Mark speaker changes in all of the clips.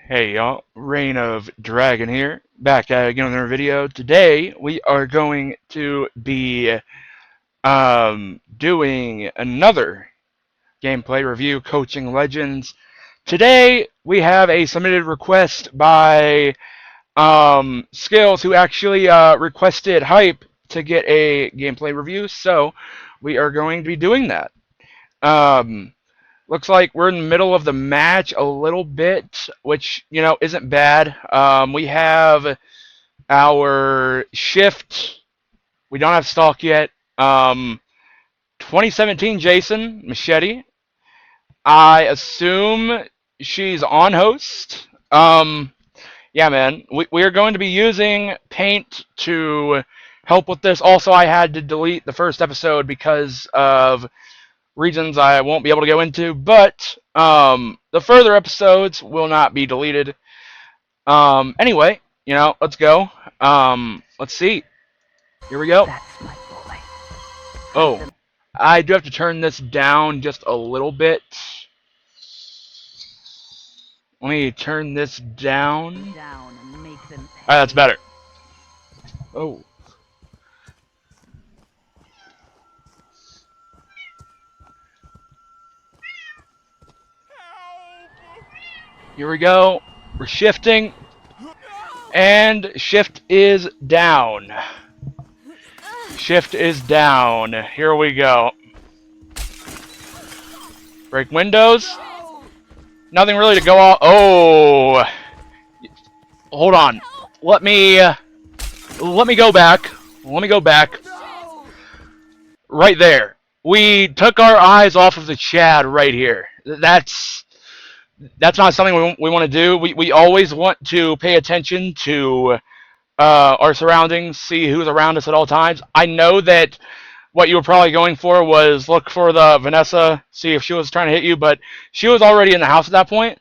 Speaker 1: Hey y'all, ReignOfDragon here, back at again with another video. Today we are going to be doing another gameplay review, Coaching Legends. Today we have a submitted request by Skills, who actually requested Hype to get a gameplay review, so we are going to be doing that. Looks like we're in the middle of the match a little bit, which, you know, isn't bad. We have our shift. We don't have Stalk yet. 2017 Jason, Machete. I assume she's on host. Yeah, man. We are going to be using Paint to help with this. Also, I had to delete the first episode because of reasons I won't be able to go into, but the further episodes will not be deleted. Anyway, you know, let's go. Let's see. Here we go.
Speaker 2: That's my boy.
Speaker 1: Oh, I do have to turn this down just a little bit. Let me turn this down.
Speaker 2: Down and make them pay.
Speaker 1: Alright, that's better. Oh. Here we go. We're shifting. And shift is down. Shift is down. Here we go. Break windows. Nothing really to go off. Oh. Hold on. Let me go back. Let me go back. Right there. We took our eyes off of the Chad right here. That's not something we want to do. We always want to pay attention to our surroundings, see who's around us at all times. I know that what you were probably going for was look for the Vanessa, see if she was trying to hit you, but she was already in the house at that point.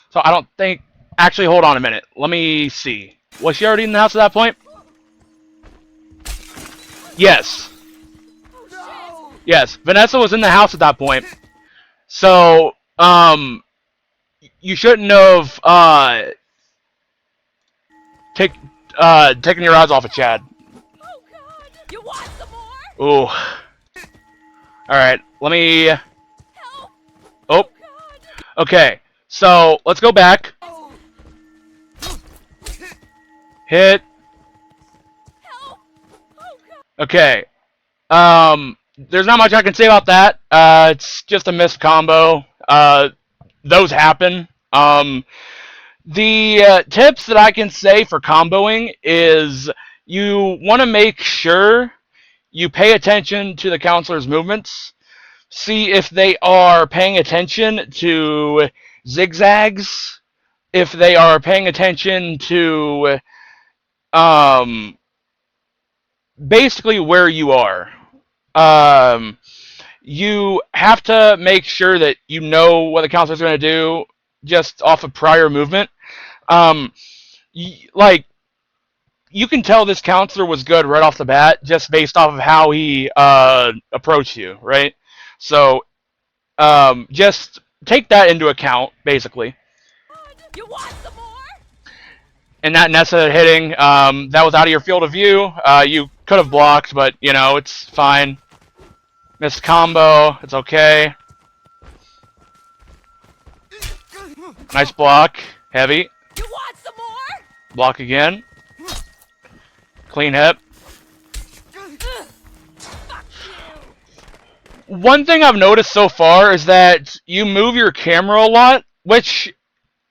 Speaker 1: So I don't think... Actually, hold on a minute. Let me see. Was she already in the house at that point? Yes. Yes, Vanessa was in the house at that point. So, you shouldn't have taken your eyes off of Chad.
Speaker 2: Oh God! You want some more?
Speaker 1: Ooh. Alright, let me...
Speaker 2: Help!
Speaker 1: Oh.
Speaker 2: God!
Speaker 1: Okay, so let's go back. Hit.
Speaker 2: Help! Oh God!
Speaker 1: Okay. There's not much I can say about that. It's just a missed combo. Those happen. The tips that I can say for comboing is you want to make sure you pay attention to the counselor's movements. See if they are paying attention to zigzags. If they are paying attention to basically where you are. You have to make sure that you know what the counselor's going to do just off of prior movement. Like, you can tell this counselor was good right off the bat just based off of how he approached you, right? So, just take that into account, basically.
Speaker 2: You want some more?
Speaker 1: And that Nessa hitting, that was out of your field of view. You could have blocked, but, you know, it's fine. Missed combo, it's okay. Nice block, heavy.
Speaker 2: You want some more?
Speaker 1: Block again. Clean hip.
Speaker 2: Fuck you!
Speaker 1: One thing I've noticed so far is that you move your camera a lot, which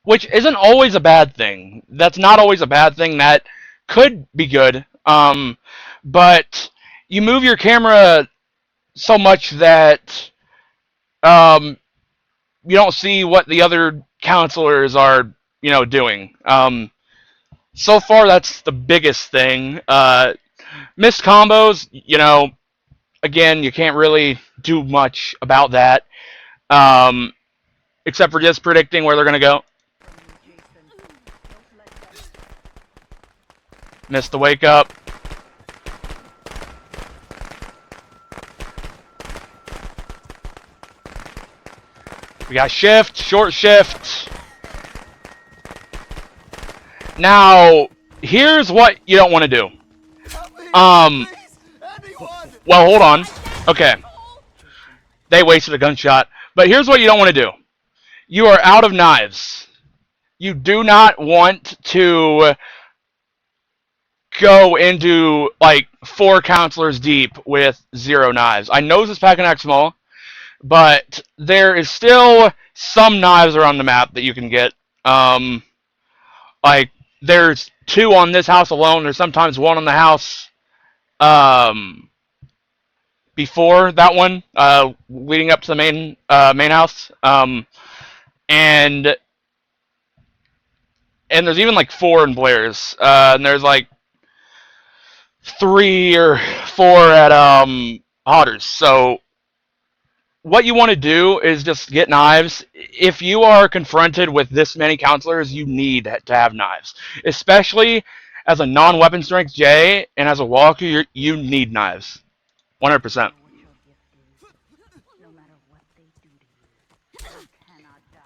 Speaker 1: isn't always a bad thing. That's not always a bad thing. That could be good. But you move your camera so much that you don't see what the other counselors are, you know, doing. So far, that's the biggest thing. Missed combos, you know, again, you can't really do much about that, except for just predicting where they're going to go. Missed the wake up. We got shift, short shift. Now, here's what you don't want to do. Well, hold on. Okay. They wasted a gunshot. But here's what you don't want to do. You are out of knives. You do not want to go into, like, 4 counselors deep with 0 knives. I know this is Pack and Act Small, but there is still some knives around the map that you can get. Like, there's 2 on this house alone. There's sometimes 1 on the house before that one, leading up to the main house. And there's even like 4 in Blair's. And there's like 3 or 4 at Otter's. So what you want to do is just get knives. If you are confronted with this many counselors, you need to have knives. Especially as a non-weapon strength J and as a walker, you need knives. 100%.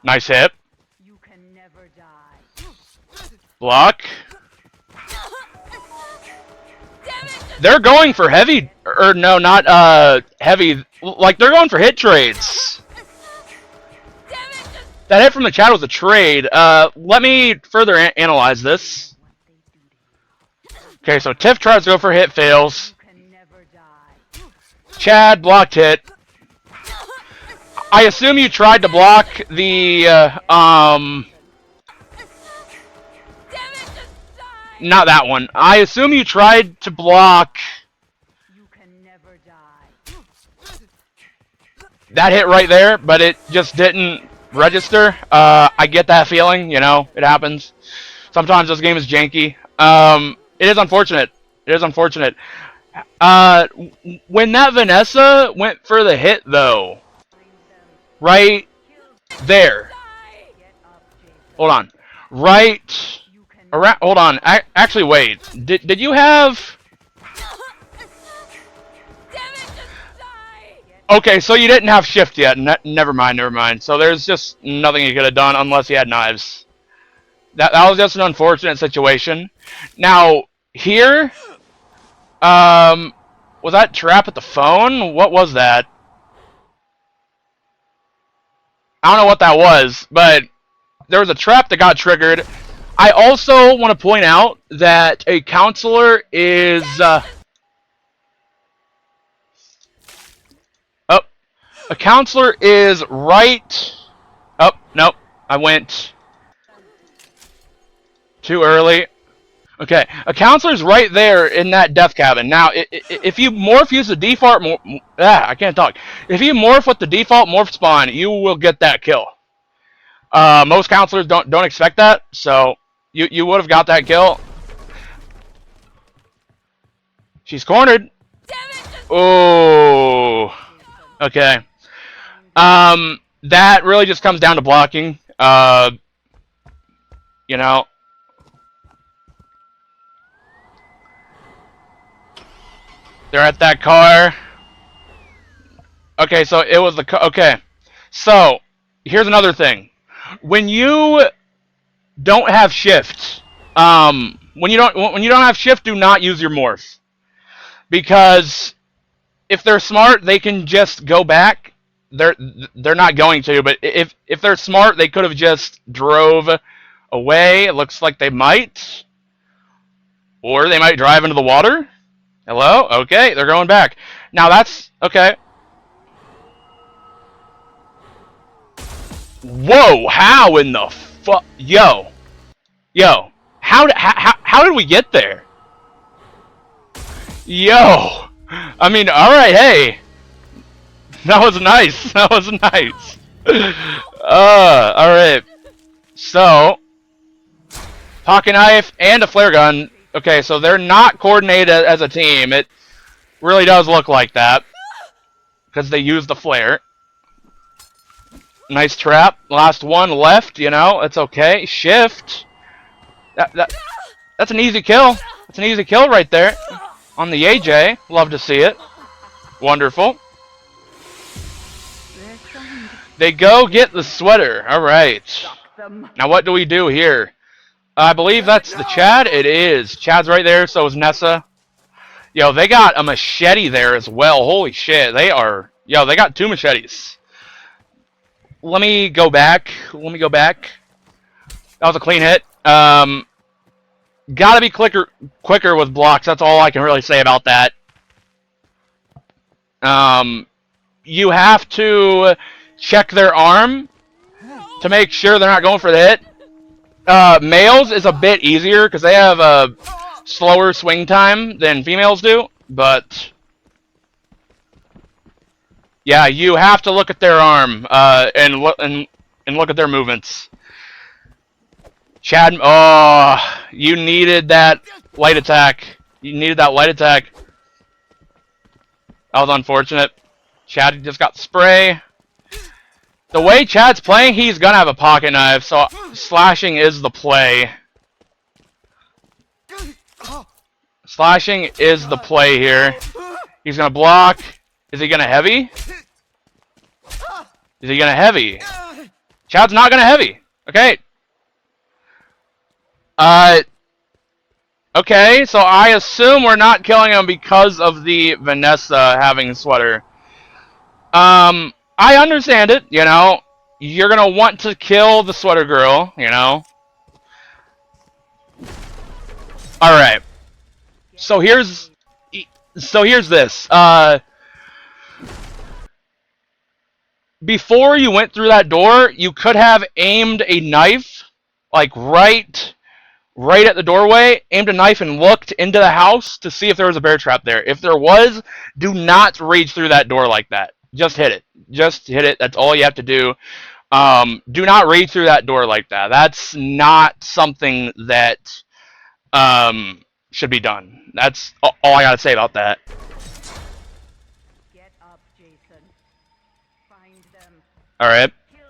Speaker 1: Nice hit. Block. They're going for heavy, or no, not heavy. Like, they're going for hit trades. That hit from the chat was a trade. Let me further analyze this. Okay, so Tiff tries to go for hit, fails. Chad blocked hit. I assume you tried to block the not that one. I assume you tried to block that hit right there, but it just didn't register. I get that feeling, you know, it happens. Sometimes this game is janky. It is unfortunate. It is unfortunate. When that Vanessa went for the hit, though, right there. Hold on. Right around. Hold on. Actually, wait. Did you have? Okay, so you didn't have shift yet. Never mind. Never mind. So there's just nothing you could have done unless you had knives. That was just an unfortunate situation. Now here, was that trap at the phone? What was that? I don't know what that was, but there was a trap that got triggered. I also want to point out that a counselor is a counselor is right. Oh, nope. I went too early. Okay, a counselor's right there in that death cabin. Now, if you use the default, I can't talk. If you morph with the default morph spawn, you will get that kill. Most counselors don't expect that, so you would have got that kill. She's cornered. Oh, okay. That really just comes down to blocking. You know. They're at that car. Okay, so it was the car. Okay, so here's another thing. When you don't have shift, when you don't have shift, do not use your morph, because if they're smart, they can just go back. They're not going to, but if they're smart, they could have just drove away. It looks like they might, or they might drive into the water. Hello? Okay, they're going back. Now that's okay. Whoa! How in the fuck? Yo, how did we get there? Yo, I mean, all right, hey, that was nice. That was nice. All right. So, pocket knife and a flare gun. Okay, so they're not coordinated as a team. It really does look like that, because they used the flare. Nice trap. Last one left, you know. It's okay. Shift. That's an easy kill. That's an easy kill right there. On the AJ. Love to see it. Wonderful. They go get the sweater. Alright. Now what do we do here? I believe that's the Chad. It is. Chad's right there, so is Nessa. Yo, they got a machete there as well. Holy shit, they are... Yo, they got 2 machetes. Let me go back. Let me go back. That was a clean hit. Gotta be quicker with blocks. That's all I can really say about that. You have to check their arm to make sure they're not going for the hit. Males is a bit easier because they have a slower swing time than females do, but yeah, you have to look at their arm and look at their movements. Chad, oh, you needed that light attack. You needed that light attack. That was unfortunate. Chad just got spray. The way Chad's playing, he's gonna have a pocket knife, so slashing is the play. Slashing is the play here. He's gonna block. Is he gonna heavy? Is he gonna heavy? Chad's not gonna heavy. Okay. Okay, so I assume we're not killing him because of the Vanessa having sweater. I understand it, you know. You're gonna want to kill the sweater girl, you know. Alright. So here's this. Before you went through that door, you could have aimed a knife, like right at the doorway, aimed a knife and looked into the house to see if there was a bear trap there. If there was, do not reach through that door like that. Just hit it. Just hit it. That's all you have to do. Do not reach through that door like that. That's not something that should be done. That's all I gotta say about that.
Speaker 2: Get up, Jason. Find them.
Speaker 1: All right.
Speaker 2: Kill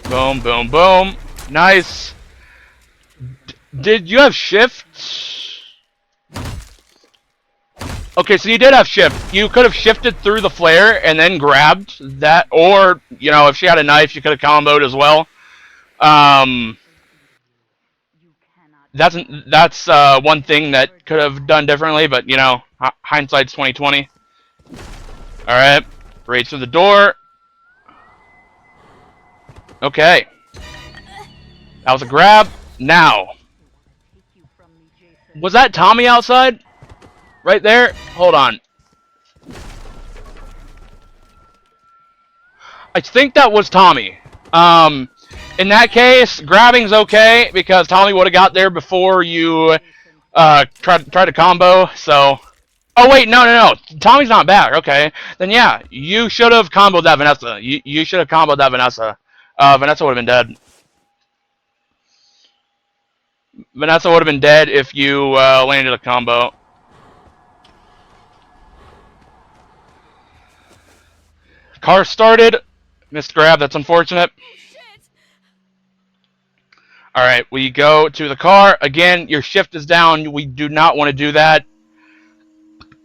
Speaker 2: them.
Speaker 1: Boom, boom, boom. Nice. Did you have shift? Okay, so you did have shift. You could have shifted through the flare and then grabbed that, or, you know, if she had a knife, you could have comboed as well. That's one thing that could have done differently, but, you know, hindsight's 20/20. All right, reach through the door. Okay. That was a grab. Now. Was that Tommy outside? Right there? Hold on. I think that was Tommy. In that case, grabbing's okay, because Tommy would have got there before you tried to combo, so... Oh, wait, no. Tommy's not back. Okay. Then, yeah, you should have comboed that Vanessa. You should have comboed that Vanessa. Vanessa would have been dead. Vanessa would have been dead if you landed a combo. Car started. Missed grab. That's unfortunate. Alright, we go to the car. Again, your shift is down. We do not want to do that.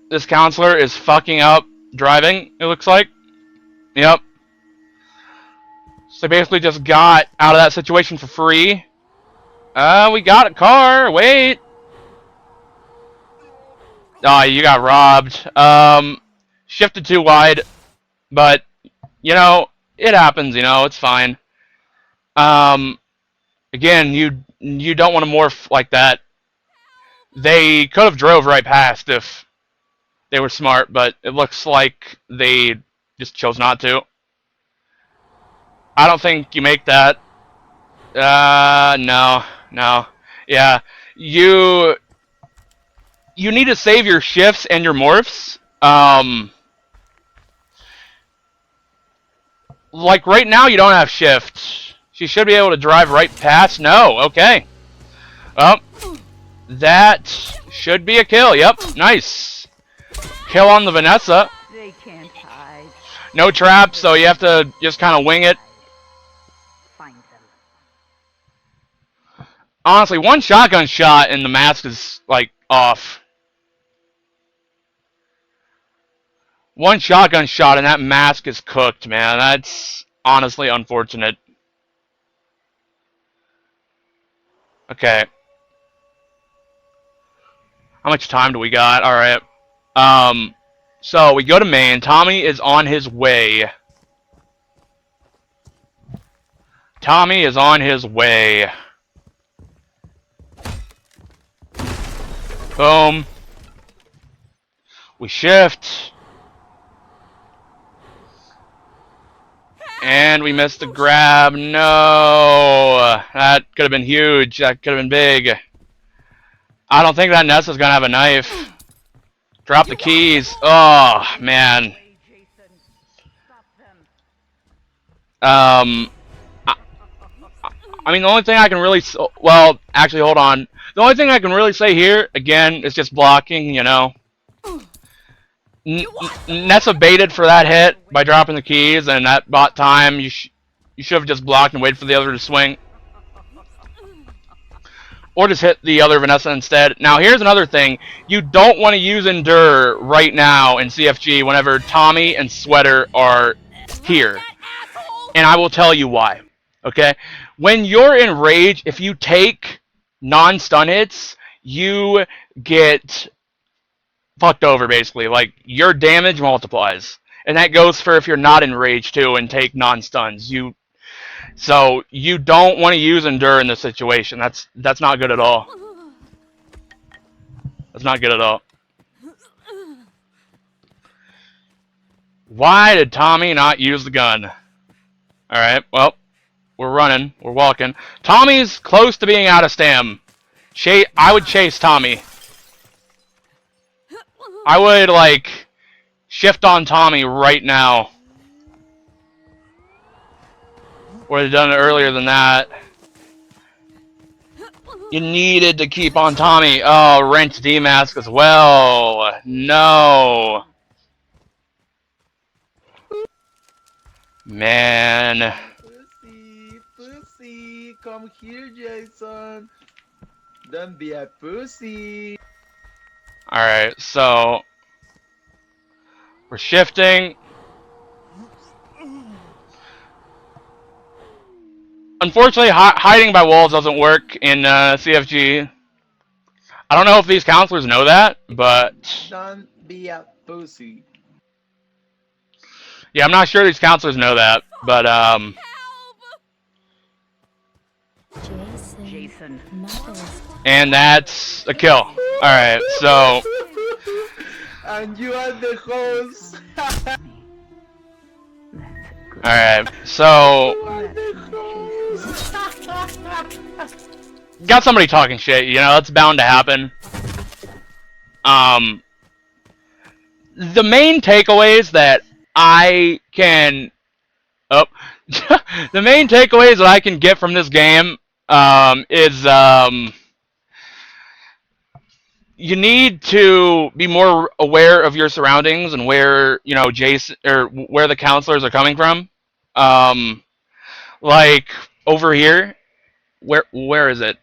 Speaker 1: This counselor is fucking up driving, it looks like. Yep. So basically just got out of that situation for free. We got a car. Wait. Oh, you got robbed. Shifted too wide. But, you know, it happens, you know, it's fine. Again, you don't want to morph like that. They could have drove right past if they were smart, but it looks like they just chose not to. I don't think you make that. No. Yeah, you need to save your shifts and your morphs. Like right now, you don't have shift. She should be able to drive right past. No, okay. Well, that should be a kill. Yep, nice. Kill on the Vanessa.
Speaker 2: They can't hide.
Speaker 1: No trap, so you have to just kind of wing it.
Speaker 2: Find them.
Speaker 1: Honestly, one shotgun shot and the mask is, like, off. One shotgun shot and that mask is cooked, man. That's honestly unfortunate. Okay. How much time do we got? Alright. So we go to main. Tommy is on his way. Tommy is on his way. Boom. We shift. And we missed the grab. No. That could have been huge. That could have been big. I don't think that Nessa's gonna have a knife. Drop the keys. Oh, man. I mean, the only thing I can really... Well, actually, hold on. The only thing I can really say here, again, is just blocking, you know. Nessa baited for that hit by dropping the keys, and that bought time. You should have just blocked and waited for the other to swing. Or just hit the other Vanessa instead. Now, here's another thing. You don't want to use Endure right now in CFG whenever Tommy and Sweater are here. And I will tell you why. Okay? When you're in Rage, if you take non-stun hits, you get fucked over, basically. Like, your damage multiplies. And that goes for if you're not in Rage, too, and take non-stuns. So, you don't want to use Endure in this situation. That's not good at all. That's not good at all. Why did Tommy not use the gun? Alright, well, we're running. We're walking. Tommy's close to being out of stam. I would chase Tommy. I would, like, shift on Tommy right now. Would have done it earlier than that. You needed to keep on Tommy. Oh, wrench D-mask as well. No. Man.
Speaker 3: Pussy, come here, Jason. Don't be a pussy.
Speaker 1: Alright, so we're shifting. Unfortunately, hiding by walls doesn't work in CFG. I don't know if these counselors know that, but...
Speaker 3: Don't be a pussy.
Speaker 1: Yeah, I'm not sure these counselors know that, but,
Speaker 2: Jason.
Speaker 1: And that's a kill. Alright, so...
Speaker 3: And you are the host.
Speaker 1: Alright, so... Got somebody talking shit, you know, that's bound to happen. The main takeaways that I can... Oh. The main takeaways that I can get from this game, is, you need to be more aware of your surroundings and where, you know, Jason, or where the counselors are coming from. Like, over here. Where is it?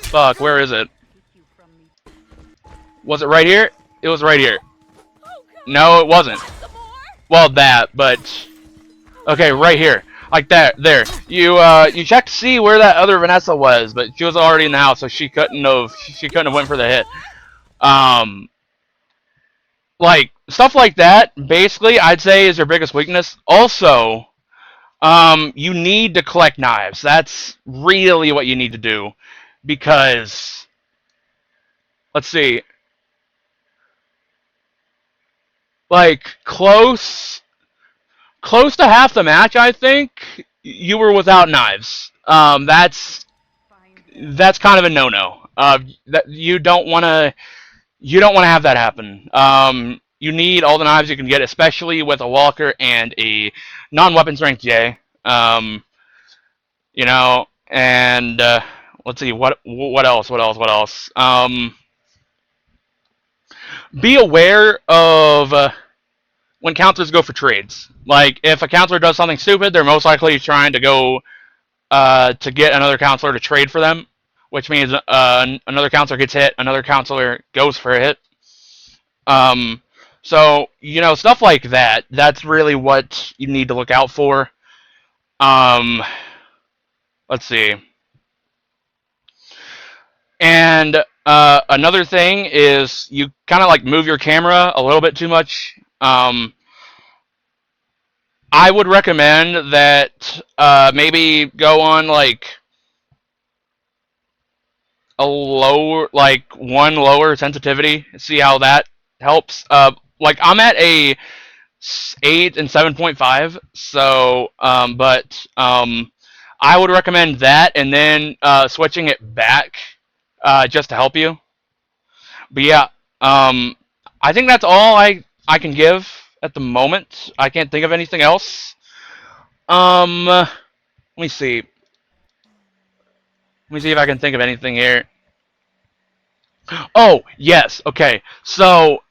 Speaker 1: Fuck, where is it? Was it right here? It was right here. No, it wasn't. Well, that, but... Okay, right here. Like that, there. You checked to see where that other Vanessa was, but she was already in the house, so she couldn't have went for the hit. Like, stuff like that, basically, I'd say is your biggest weakness. Also, you need to collect knives. That's really what you need to do. Because, let's see. Like, close to half the match, I think, you were without knives. That's kind of a no-no. That you don't want to have that happen. You need all the knives you can get, especially with a Walker and a non-weapon strength J. You know, and let's see what else. Be aware of when counselors go for trades. Like, if a counselor does something stupid, they're most likely trying to go to get another counselor to trade for them. which means another counselor gets hit, another counselor goes for a hit. So, you know, stuff like that, that's really what you need to look out for. Let's see. And another thing is you kind of like move your camera a little bit too much. I would recommend that maybe go on like a lower, like one lower sensitivity. See how that helps. Like I'm at a 8 and 7.5, so I would recommend that, and then switching it back just to help you. But yeah, I think that's all I can give at the moment. I can't think of anything else. Let me see. Let me see if I can think of anything here. Oh, yes. Okay. So,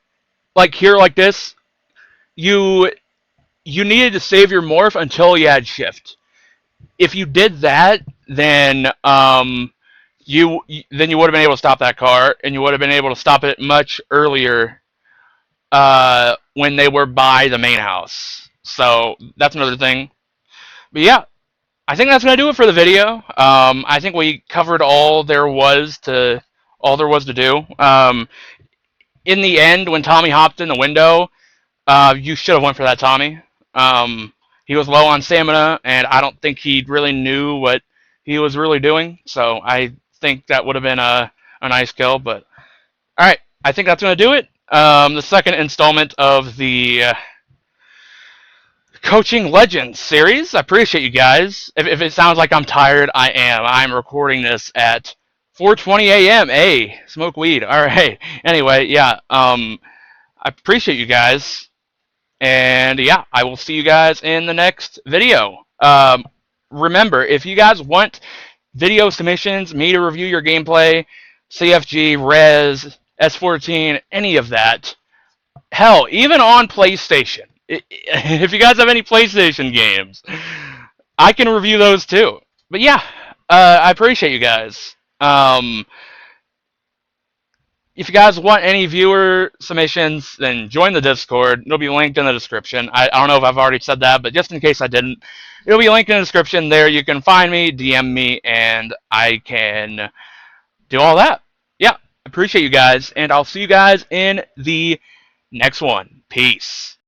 Speaker 1: like here, like this, you needed to save your morph until you had shift. If you did that, then you would have been able to stop that car, and you would have been able to stop it much earlier when they were by the main house. So that's another thing. But yeah, I think that's gonna do it for the video. I think we covered all there was to do. In the end, when Tommy hopped in the window, you should have went for that Tommy. He was low on stamina, and I don't think he really knew what he was really doing. So I think that would have been a nice kill. But all right, I think that's gonna do it. The second installment of the Coaching Legends series. I appreciate you guys. If it sounds like I'm tired, I am. I'm recording this at 4:20 a.m. Hey, smoke weed. All right. Anyway, yeah. I appreciate you guys, and yeah, I will see you guys in the next video. Remember, if you guys want video submissions, me to review your gameplay, CFG, Res, S14, any of that, hell, even on PlayStation. If you guys have any PlayStation games, I can review those too. But yeah, I appreciate you guys. If you guys want any viewer submissions, then join the Discord. It'll be linked in the description. I don't know if I've already said that, but just in case I didn't, it'll be linked in the description. There you can find me, DM me, and I can do all that. Yeah, appreciate you guys, and I'll see you guys in the next one. Peace.